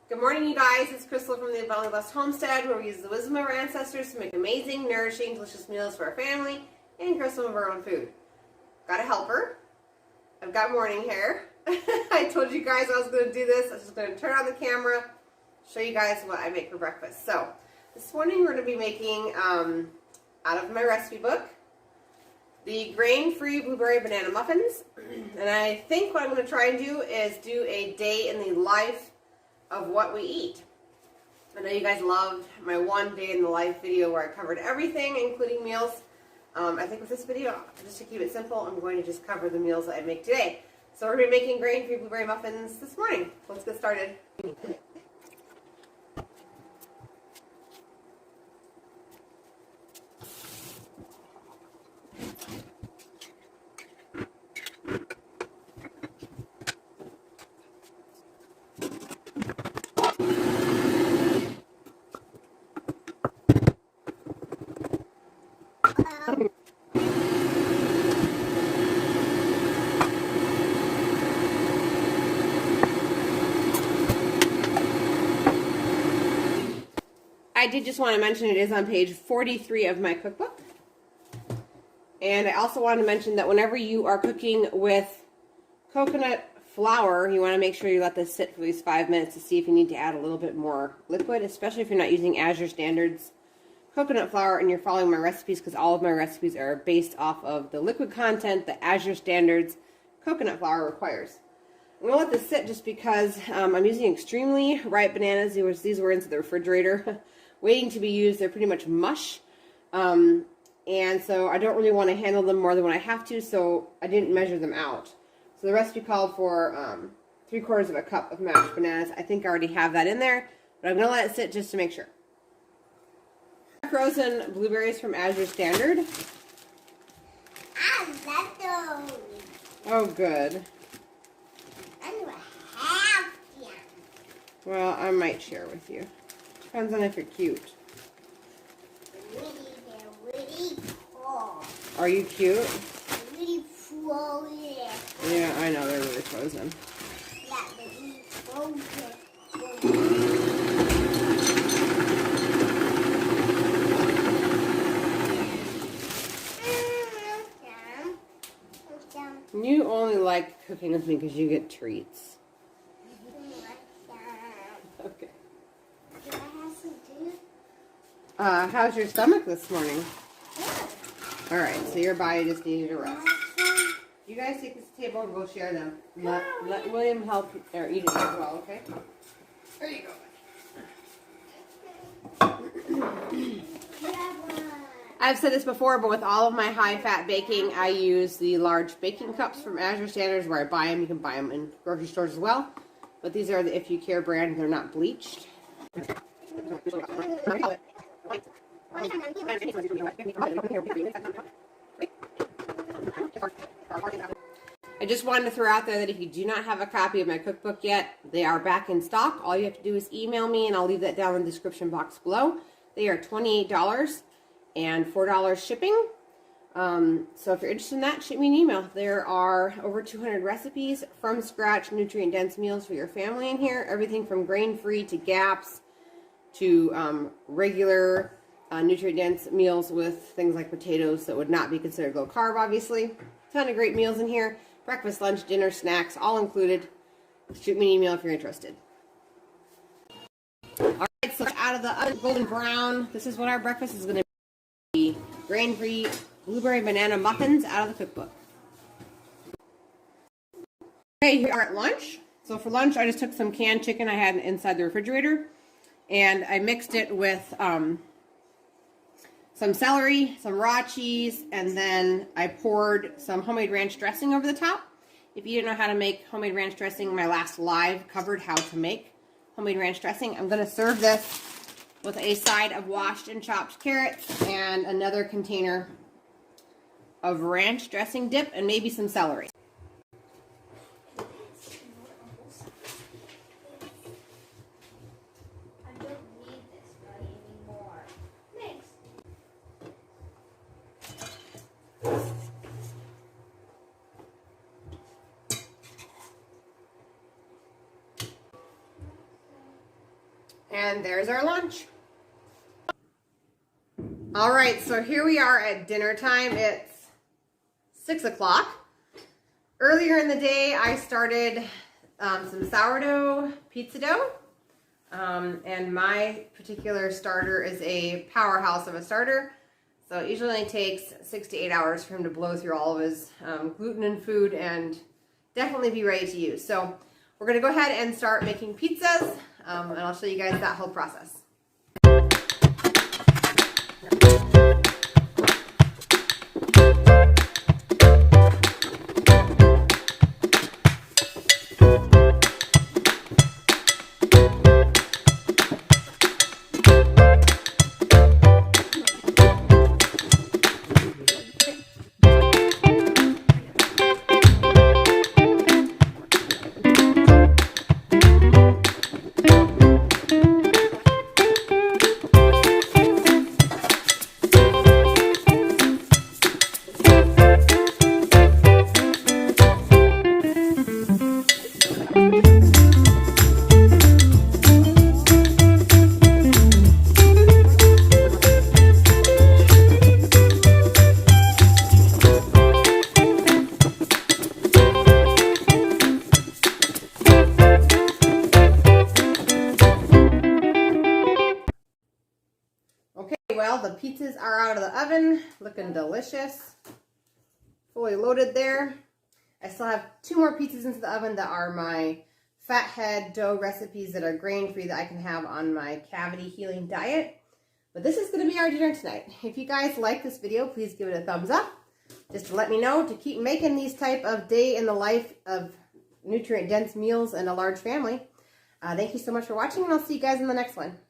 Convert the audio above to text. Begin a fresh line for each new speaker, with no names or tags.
Good morning, you guys. It's Crystal from the Abundantly Blessed Homestead, where we use the wisdom of our ancestors to make amazing, nourishing, delicious meals for our family and create some of our own food. Got a helper. I've got morning hair. I told you guys I was going to do this. I was just going to turn on the camera, show you guys what I make for breakfast. So, this morning we're going to be making, out of my recipe book, the grain-free blueberry banana muffins. And I think what I'm going to try and do is do a day in the life of what we eat. I know you guys loved my one day in the life video where I covered everything, including meals. I think with this video, just to keep it simple, I'm going to just cover the meals that I make today. So we're going to be making grain-free blueberry muffins this morning. Let's get started. I did just want to mention it is on page 43 of my cookbook. And I also want to mention that whenever you are cooking with coconut flour, you want to make sure you let this sit for at least 5 minutes to see if you need to add a little bit more liquid, especially if you're not using Azure Standards coconut flour and you're following my recipes, because all of my recipes are based off of the liquid content that Azure Standards coconut flour requires. I'm going to let this sit just because I'm using extremely ripe bananas. These were into the refrigerator waiting to be used. They're pretty much mush. And so I don't really want to handle them more than when I have to, so I didn't measure them out. So the recipe called for 3/4 of a cup of mashed bananas. I think I already have that in there, but I'm going to let it sit just to make sure. Frozen blueberries from Azure Standard.
I love those.
Oh, good.
I don't have them.
Well, I might share with you. Depends on if you're cute.
They're really cool.
Are you cute?
They're really frozen.
Yeah, I know, they're really frozen.
Yeah, they're really frozen.
You only like cooking with me because you get treats. Okay.
Do I have some too?
How's your stomach this morning?
Good.
Alright, so your body just needed a rest. You guys take this table and go share them. Let William help or eat it as well, okay? There you go. I've said this before, but with all of my high-fat baking, I use the large baking cups from Azure Standards where I buy them. You can buy them in grocery stores as well. But these are the If You Care brand. They're not bleached. I just wanted to throw out there that if you do not have a copy of my cookbook yet, they are back in stock. All you have to do is email me, and I'll leave that down in the description box below. They are $28 and $4 shipping. So if you're interested in that, shoot me an email. There are over 200 recipes from scratch, nutrient-dense meals for your family in here. Everything from grain-free to GAPS to regular nutrient-dense meals with things like potatoes that would not be considered low-carb, obviously. A ton of great meals in here. Breakfast, lunch, dinner, snacks, all included. Shoot me an email if you're interested. All right, so out of the golden brown, this is what our breakfast is going to be. Grain-free blueberry banana muffins out of the cookbook. Okay, here are at lunch. So for lunch, I just took some canned chicken I had inside the refrigerator, and I mixed it with some celery, some raw cheese, and then I poured some homemade ranch dressing over the top. If you didn't know how to make homemade ranch dressing, my last live covered how to make homemade ranch dressing. I'm going to serve this with a side of washed and chopped carrots and another container of ranch dressing dip and maybe some celery.
I don't need this guy anymore. Thanks.
And there's our lunch. All right, so here we are at dinner time. It's 6 o'clock. Earlier in the day, I started some sourdough pizza dough. And my particular starter is a powerhouse of a starter. So it usually only takes 6 to 8 hours for him to blow through all of his gluten and food and definitely be ready to use. So we're going to go ahead and start making pizzas, and I'll show you guys that whole process. Well, the pizzas are out of the oven, looking delicious, fully loaded there. I still have 2 more pizzas into the oven that are my fathead dough recipes that are grain-free that I can have on my cavity healing diet. But this is going to be our dinner tonight. If you guys like this video, please give it a thumbs up, just to let me know to keep making these type of day in the life of nutrient-dense meals and a large family. Thank you so much for watching, and I'll see you guys in the next one.